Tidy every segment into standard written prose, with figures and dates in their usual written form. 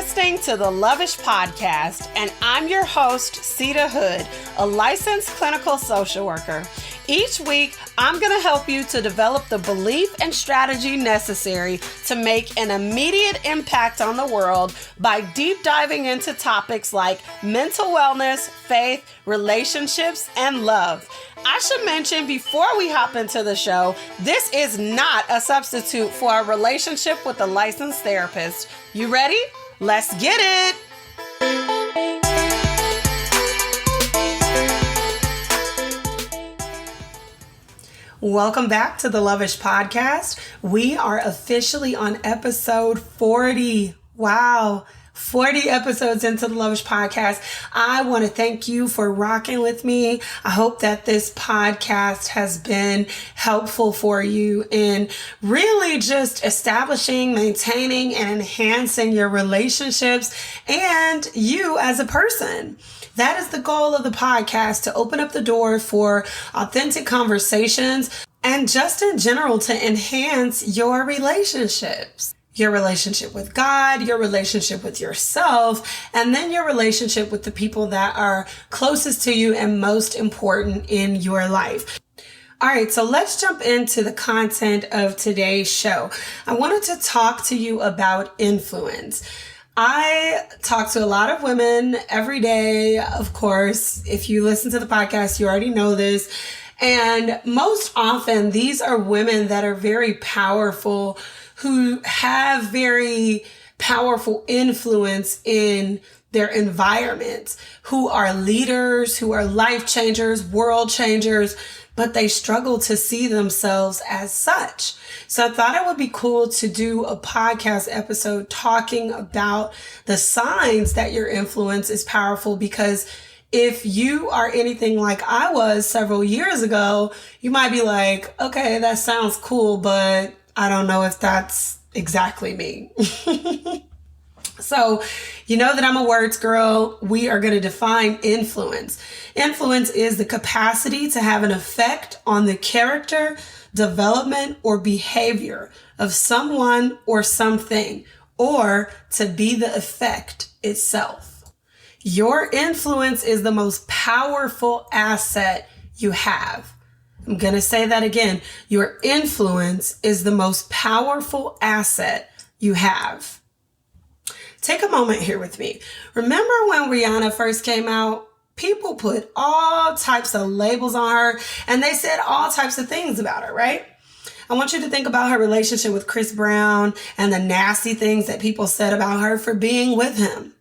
listening to the Loveish Podcast, and I'm your host, Seida Hood, a licensed clinical social worker. Each week, I'm going to help you to develop the belief and strategy necessary to make an immediate impact on the world by deep diving into topics like mental wellness, faith, relationships, and love. I should mention before we hop into the show, this is not a substitute for a relationship with a licensed therapist. You ready? Let's get it! Welcome back to the Loveish Podcast. We are officially on episode 40. Wow. 40 episodes into the Loveish Podcast. I want to thank you for rocking with me. I hope that this podcast has been helpful for you in really just establishing, maintaining, and enhancing your relationships and you as a person. That is the goal of the podcast, to open up the door for authentic conversations and just in general to enhance your relationships. Your relationship with God, your relationship with yourself, and then your relationship with the people that are closest to you and most important in your life. All right, so let's jump into the content of today's show. I wanted to talk to you about influence. I talk to a lot of women every day. Of course, if you listen to the podcast, you already know this. And most often, these are women that are very powerful, who have very powerful influence in their environment, who are leaders, who are life changers, world changers, but they struggle to see themselves as such. So I thought it would be cool to do a podcast episode talking about the signs that your influence is powerful, because if you are anything like I was several years ago, you might be like, okay, that sounds cool, but I don't know if that's exactly me. So, you know that I'm a words girl. We are going to define influence. Influence is the capacity to have an effect on the character, development, or behavior of someone or something, or to be the effect itself. Your influence is the most powerful asset you have. I'm going to say that again. Your influence is the most powerful asset you have. Take a moment here with me. Remember when Rihanna first came out? People put all types of labels on her and they said all types of things about her, right? I want you to think about her relationship with Chris Brown and the nasty things that people said about her for being with him.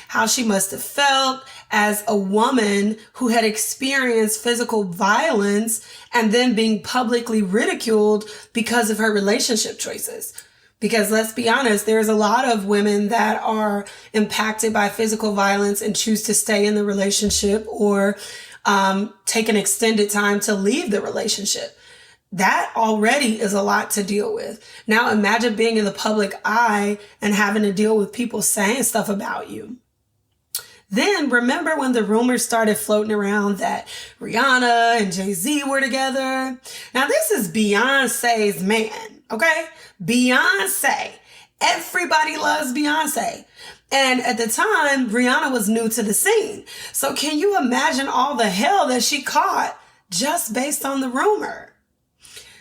How she must have felt as a woman who had experienced physical violence and then being publicly ridiculed because of her relationship choices. Because let's be honest, there's a lot of women that are impacted by physical violence and choose to stay in the relationship or take an extended time to leave the relationship. That already is a lot to deal with. Now imagine being in the public eye and having to deal with people saying stuff about you. Then remember when the rumors started floating around that Rihanna and Jay-Z were together? Now this is Beyonce's man, okay? Beyonce. Everybody loves Beyonce. And at the time, Rihanna was new to the scene. So can you imagine all the hell that she caught just based on the rumor?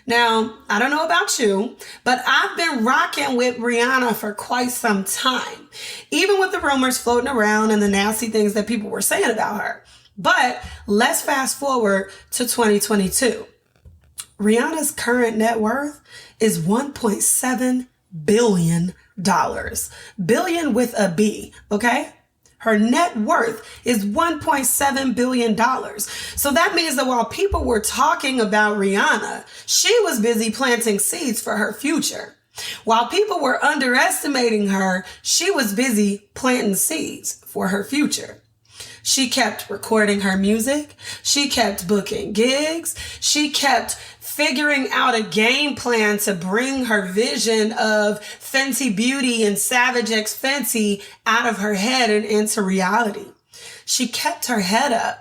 Now, I don't know about you, but I've been rocking with Rihanna for quite some time, even with the rumors floating around and the nasty things that people were saying about her. But let's fast forward to 2022. Rihanna's current net worth is $1.7 billion. Billion with a B, okay? Her net worth is $1.7 billion. So that means that while people were talking about Rihanna, she was busy planting seeds for her future. While people were underestimating her, she was busy planting seeds for her future. She kept recording her music. She kept booking gigs. She kept figuring out a game plan to bring her vision of Fenty Beauty and Savage X Fenty out of her head and into reality. She kept her head up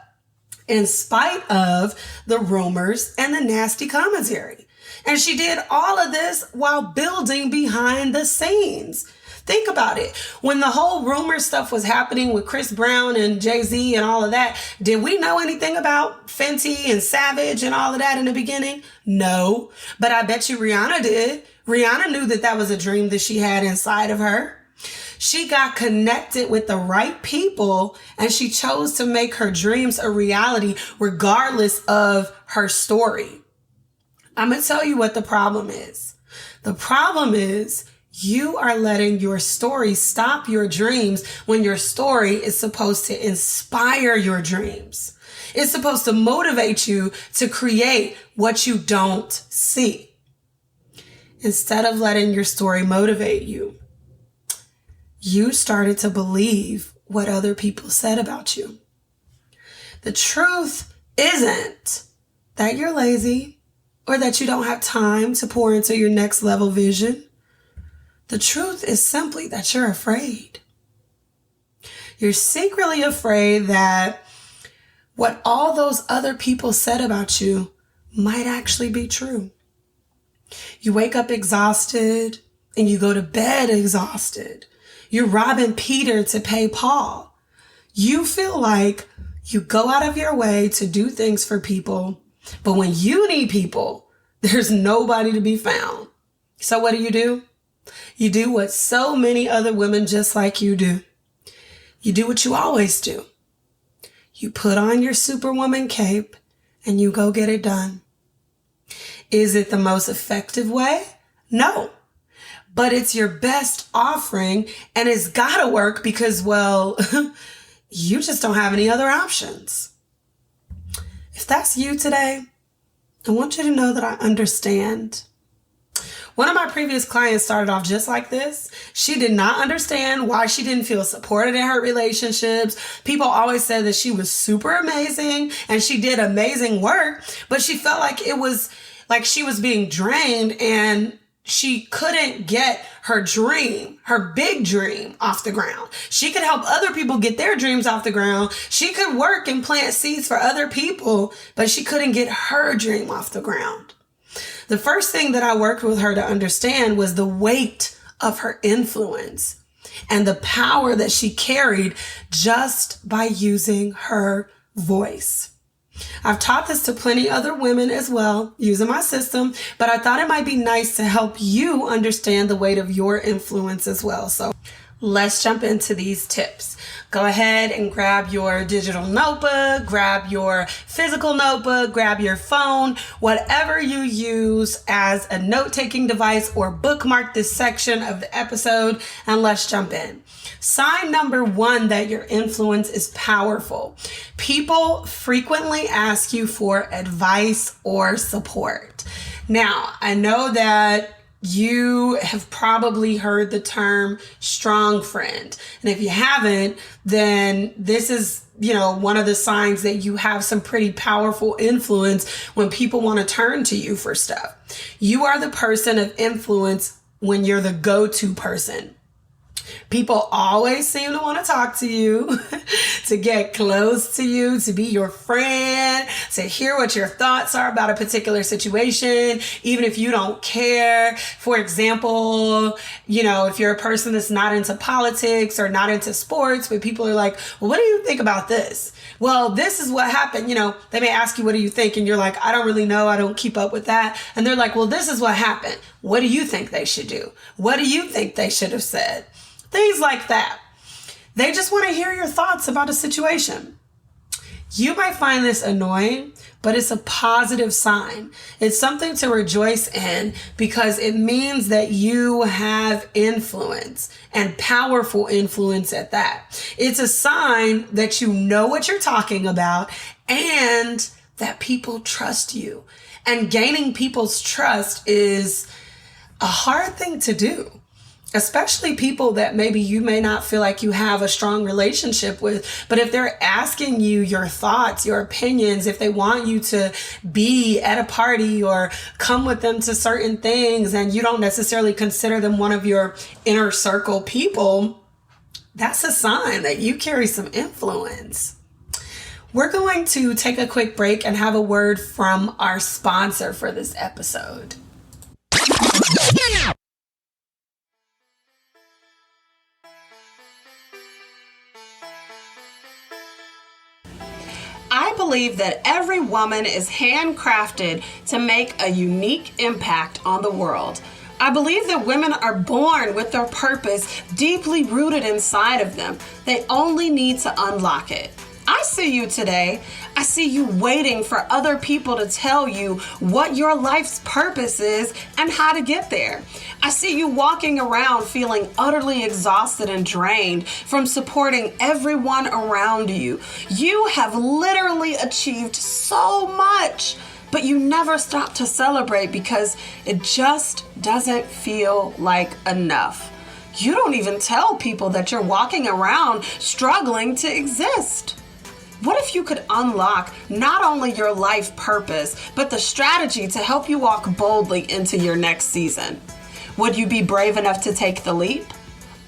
in spite of the rumors and the nasty commentary. And she did all of this while building behind the scenes. Think about it. When the whole rumor stuff was happening with Chris Brown and Jay-Z and all of that, did we know anything about Fenty and Savage and all of that in the beginning? No. But I bet you Rihanna did. Rihanna knew that that was a dream that she had inside of her. She got connected with the right people and she chose to make her dreams a reality regardless of her story. I'm going to tell you what the problem is. The problem is you are letting your story stop your dreams when your story is supposed to inspire your dreams. It's supposed to motivate you to create what you don't see. Instead of letting your story motivate you, you started to believe what other people said about you. The truth isn't that you're lazy or that you don't have time to pour into your next level vision. The truth is simply that you're afraid. You're secretly afraid that what all those other people said about you might actually be true. You wake up exhausted and you go to bed exhausted. You're robbing Peter to pay Paul. You feel like you go out of your way to do things for people, but when you need people, there's nobody to be found. So what do? You do what so many other women just like you do. You do what you always do. You put on your superwoman cape and you go get it done. Is it the most effective way? No. But it's your best offering and it's gotta work because, well, you just don't have any other options. If that's you today, I want you to know that I understand. One of my previous clients started off just like this. She did not understand why she didn't feel supported in her relationships. People always said that she was super amazing and she did amazing work, but she felt like it was like she was being drained and she couldn't get her dream, her big dream off the ground. She could help other people get their dreams off the ground. She could work and plant seeds for other people, but she couldn't get her dream off the ground. The first thing that I worked with her to understand was the weight of her influence and the power that she carried just by using her voice. I've taught this to plenty other women as well using my system, but I thought it might be nice to help you understand the weight of your influence as well. So let's jump into these tips. Go ahead and grab your digital notebook, grab your physical notebook, grab your phone, whatever you use as a note-taking device, or bookmark this section of the episode, and let's jump in. Sign number 1 that your influence is powerful. People frequently ask you for advice or support. Now, I know that you have probably heard the term strong friend. And if you haven't, then this is, one of the signs that you have some pretty powerful influence when people want to turn to you for stuff. You are the person of influence when you're the go-to person. People always seem to want to talk to you, to get close to you, to be your friend, to hear what your thoughts are about a particular situation, even if you don't care. For example, if you're a person that's not into politics or not into sports, but people are like, well, what do you think about this? Well, this is what happened. They may ask you, what do you think? And you're like, I don't really know. I don't keep up with that. And they're like, well, this is what happened. What do you think they should do? What do you think they should have said? Things like that. They just want to hear your thoughts about a situation. You might find this annoying, but it's a positive sign. It's something to rejoice in because it means that you have influence and powerful influence at that. It's a sign that you know what you're talking about and that people trust you. And gaining people's trust is a hard thing to do. Especially people that maybe you may not feel like you have a strong relationship with. But if they're asking you your thoughts, your opinions, if they want you to be at a party or come with them to certain things and you don't necessarily consider them one of your inner circle people, that's a sign that you carry some influence. We're going to take a quick break and have a word from our sponsor for this episode. believe that every woman is handcrafted to make a unique impact on the world. I believe that women are born with their purpose deeply rooted inside of them. They only need to unlock it. I see you today. I see you waiting for other people to tell you what your life's purpose is and how to get there. I see you walking around feeling utterly exhausted and drained from supporting everyone around you. You have literally achieved so much, but you never stop to celebrate because it just doesn't feel like enough. You don't even tell people that you're walking around struggling to exist. What if you could unlock not only your life purpose, but the strategy to help you walk boldly into your next season? Would you be brave enough to take the leap?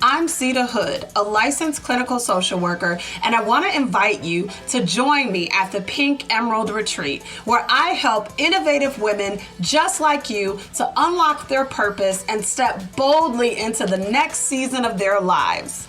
I'm Seida Hood, a licensed clinical social worker, and I want to invite you to join me at the Pink Emerald Retreat, where I help innovative women just like you to unlock their purpose and step boldly into the next season of their lives.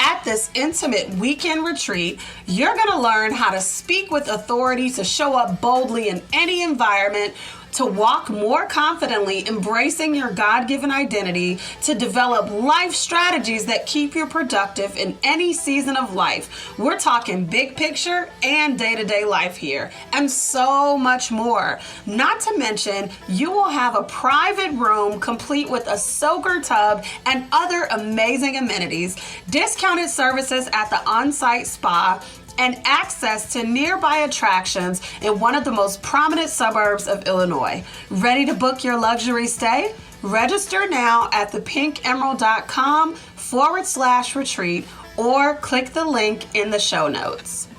At this intimate weekend retreat, you're going to learn how to speak with authority, to show up boldly in any environment, to walk more confidently, embracing your God-given identity, to develop life strategies that keep you productive in any season of life. We're talking big picture and day-to-day life here, and so much more. Not to mention, you will have a private room complete with a soaker tub and other amazing amenities, discounted services at the on-site spa, and access to nearby attractions in one of the most prominent suburbs of Illinois. Ready to book your luxury stay? Register now at thepinkemerald.com/retreat or click the link in the show notes.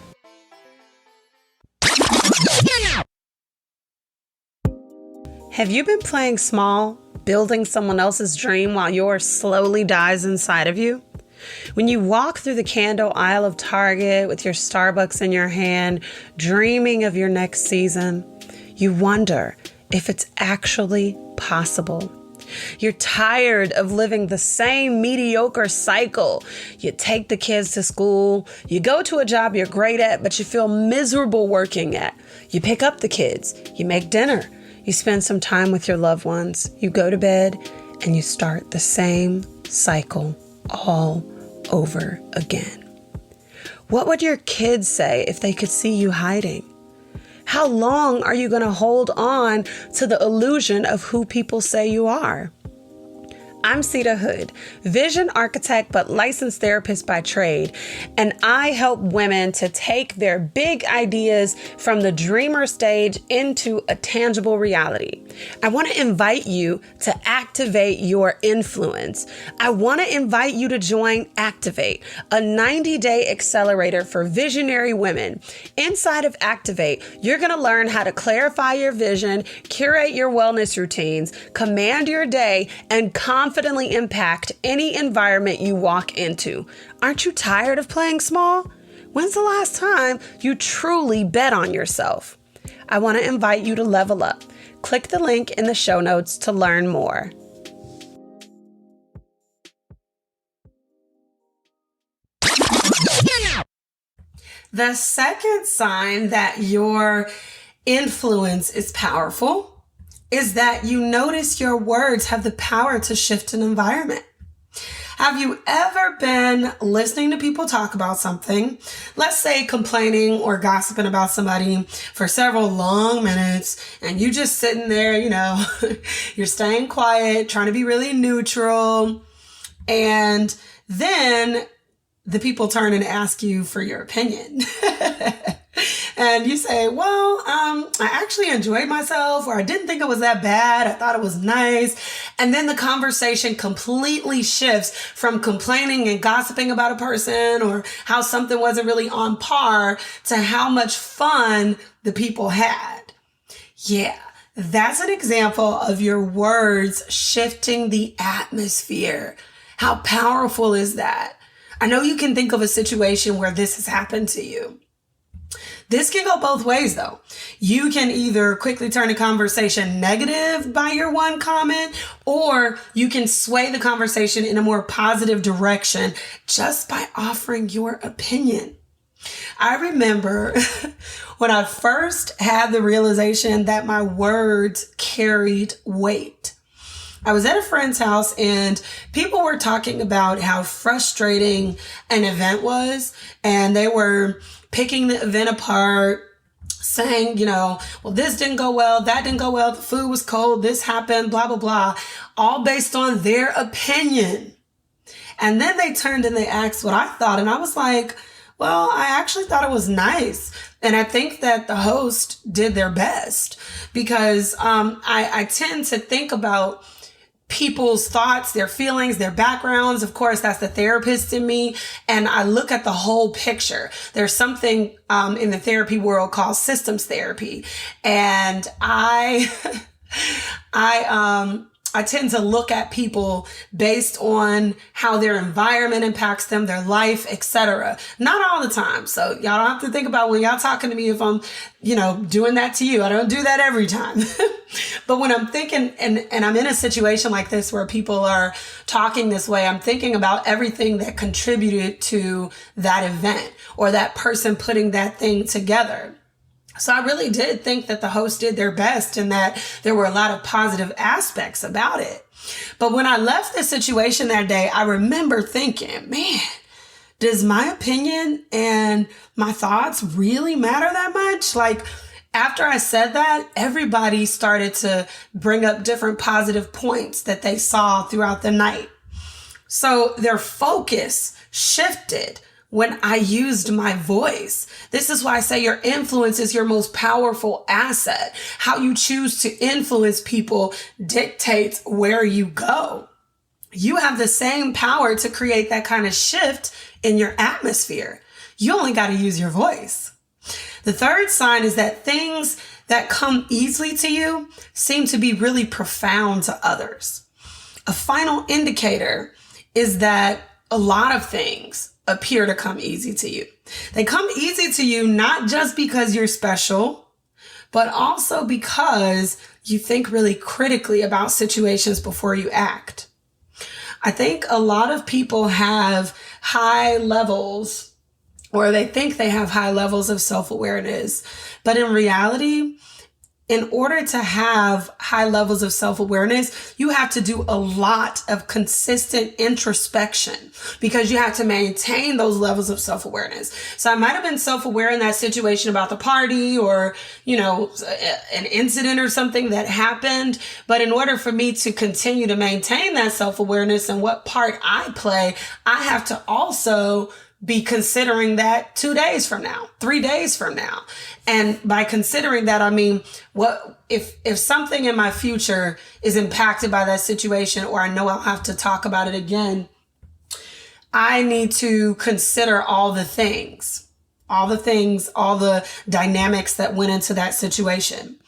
Have you been playing small, building someone else's dream while yours slowly dies inside of you? When you walk through the candle aisle of Target with your Starbucks in your hand, dreaming of your next season, you wonder if it's actually possible. You're tired of living the same mediocre cycle. You take the kids to school, you go to a job you're great at, but you feel miserable working at. You pick up the kids, you make dinner, you spend some time with your loved ones, you go to bed, and you start the same cycle all over again. What would your kids say if they could see you hiding? How long are you going to hold on to the illusion of who people say you are? I'm Seida Hood, vision architect but licensed therapist by trade, and I help women to take their big ideas from the dreamer stage into a tangible reality. I want to invite you to activate your influence. I want to invite you to join Activate, a 90-day accelerator for visionary women. Inside of Activate, you're going to learn how to clarify your vision, curate your wellness routines, command your day, and confidently impact any environment you walk into. Aren't you tired of playing small? When's the last time you truly bet on yourself? I want to invite you to level up. Click the link in the show notes to learn more. The second sign that your influence is powerful is that you notice your words have the power to shift an environment. Have you ever been listening to people talk about something, let's say complaining or gossiping about somebody for several long minutes, and you just sitting there, you're staying quiet, trying to be really neutral, and then the people turn and ask you for your opinion. And you say, well, I actually enjoyed myself, or I didn't think it was that bad. I thought it was nice. And then the conversation completely shifts from complaining and gossiping about a person or how something wasn't really on par to how much fun the people had. Yeah, that's an example of your words shifting the atmosphere. How powerful is that? I know you can think of a situation where this has happened to you. This can go both ways, though. You can either quickly turn a conversation negative by your one comment, or you can sway the conversation in a more positive direction just by offering your opinion. I remember when I first had the realization that my words carried weight. I was at a friend's house and people were talking about how frustrating an event was, and they were picking the event apart, saying, well, this didn't go well, that didn't go well, the food was cold, this happened, blah, blah, blah, all based on their opinion. And then they turned and they asked what I thought, and I was like, well, I actually thought it was nice. And I think that the host did their best because I tend to think about people's thoughts, their feelings, their backgrounds. Of course, that's the therapist in me. And I look at the whole picture. There's something in the therapy world called systems therapy. And I tend to look at people based on how their environment impacts them, their life, etc. Not all the time. So y'all don't have to think about when y'all talking to me if I'm, doing that to you. I don't do that every time. But when I'm thinking and I'm in a situation like this where people are talking this way, I'm thinking about everything that contributed to that event or that person putting that thing together. So I really did think that the host did their best and that there were a lot of positive aspects about it. But when I left the situation that day, I remember thinking, man, does my opinion and my thoughts really matter that much? Like, after I said that, everybody started to bring up different positive points that they saw throughout the night. So their focus shifted when I used my voice. This is why I say your influence is your most powerful asset. How you choose to influence people dictates where you go. You have the same power to create that kind of shift in your atmosphere. You only got to use your voice. The third sign is that things that come easily to you seem to be really profound to others. A final indicator is that a lot of things appear to come easy to you. They come easy to you not just because you're special, but also because you think really critically about situations before you act. I think a lot of people have high levels, or they think they have high levels of self-awareness, but in reality, in order to have high levels of self-awareness, you have to do a lot of consistent introspection because you have to maintain those levels of self-awareness. So I might have been self-aware in that situation about the party or, an incident or something that happened. But in order for me to continue to maintain that self-awareness and what part I play, I have to also be considering that 2 days from now, 3 days from now. And by considering that, I mean, what if something in my future is impacted by that situation, or I know I'll have to talk about it again, I need to consider all the dynamics that went into that situation.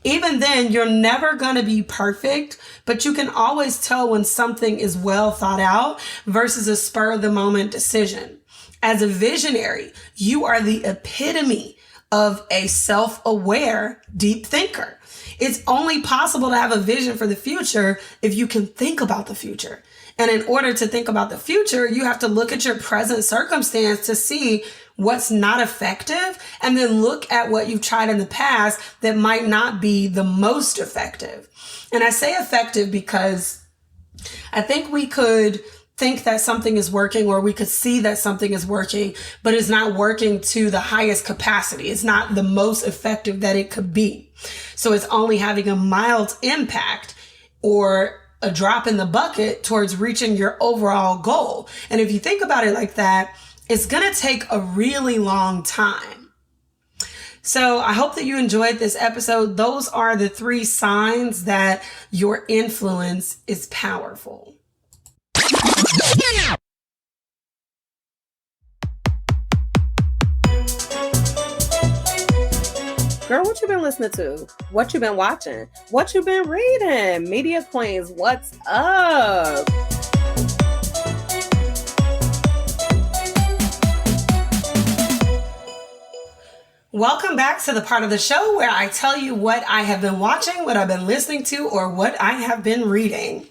Even then, you're never going to be perfect, but you can always tell when something is well thought out versus a spur of the moment decision. As a visionary, you are the epitome of a self-aware deep thinker. It's only possible to have a vision for the future if you can think about the future. And in order to think about the future, you have to look at your present circumstance to see what's not effective, and then look at what you've tried in the past that might not be the most effective. And I say effective because I think we could think that something is working, or we could see that something is working, but it's not working to the highest capacity. It's not the most effective that it could be. So it's only having a mild impact or a drop in the bucket towards reaching your overall goal. And if you think about it like that, it's going to take a really long time. So I hope that you enjoyed this episode. Those are the 3 signs that your influence is powerful. Girl, what you been listening to? What you been watching? What you been reading? Media Queens, what's up? Welcome back to the part of the show where I tell you what I have been watching, what I've been listening to, or what I have been reading.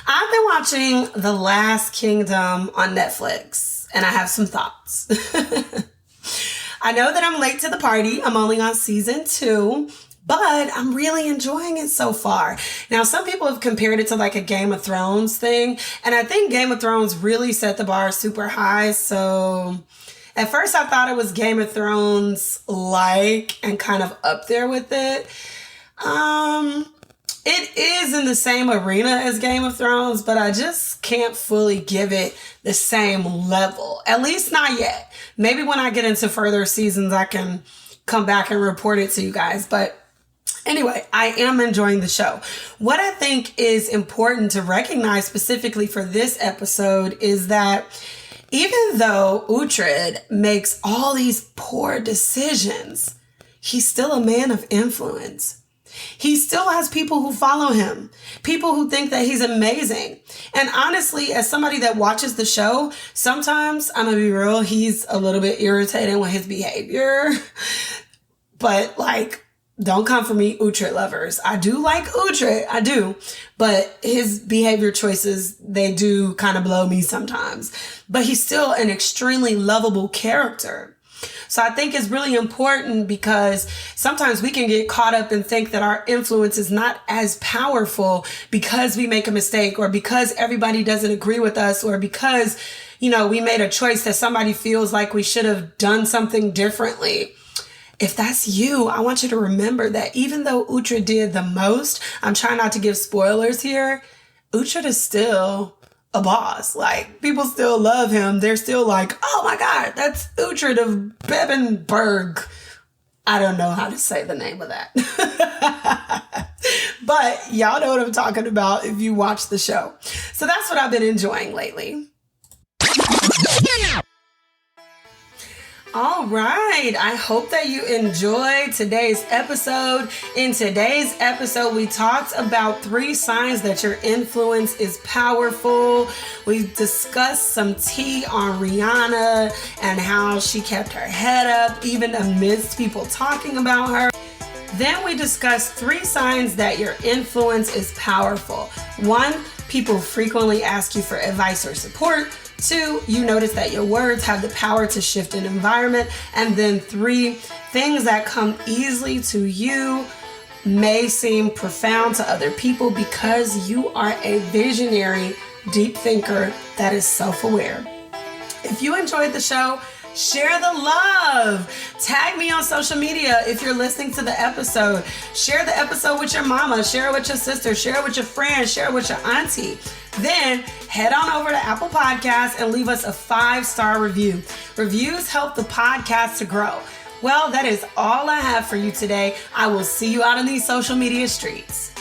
I've been watching The Last Kingdom on Netflix, and I have some thoughts. I know that I'm late to the party. I'm only on season 2, but I'm really enjoying it so far. Now, some people have compared it to like a Game of Thrones thing, and I think Game of Thrones really set the bar super high. So at first I thought it was Game of Thrones like and kind of up there with it. It is in the same arena as Game of Thrones, but I just can't fully give it the same level. At least not yet. Maybe when I get into further seasons, I can come back and report it to you guys. But anyway, I am enjoying the show. What I think is important to recognize specifically for this episode is that even though Uhtred makes all these poor decisions, he's still a man of influence. He still has people who follow him, people who think that he's amazing. And honestly, as somebody that watches the show, sometimes, I'm going to be real, he's a little bit irritating with his behavior. But like, don't come for me, Uhtred lovers. I do like Uhtred, I do. But his behavior choices, they do kind of blow me sometimes. But he's still an extremely lovable character. So I think it's really important because sometimes we can get caught up and think that our influence is not as powerful because we make a mistake or because everybody doesn't agree with us or because, we made a choice that somebody feels like we should have done something differently. If that's you, I want you to remember that even though Uhtred did the most, I'm trying not to give spoilers here, Uhtred is still a boss. Like, people still love him. They're still like, oh my God, that's Uhtred of Bebenberg. I don't know how to say the name of that. But y'all know what I'm talking about if you watch the show. So that's what I've been enjoying lately. All right. I hope that you enjoyed today's episode. In today's episode, we talked about 3 signs that your influence is powerful. We discussed some tea on Rihanna and how she kept her head up even amidst people talking about her. Then we discussed 3 signs that your influence is powerful. 1, people frequently ask you for advice or support. 2, you notice that your words have the power to shift an environment. And then 3, things that come easily to you may seem profound to other people because you are a visionary, deep thinker that is self-aware. If you enjoyed the show, share the love. Tag me on social media if you're listening to the episode. Share the episode with your mama. Share it with your sister. Share it with your friend. Share it with your auntie. Then head on over to Apple Podcasts and leave us a 5-star review. Reviews help the podcast to grow. Well, that is all I have for you today. I will see you out in these social media streets.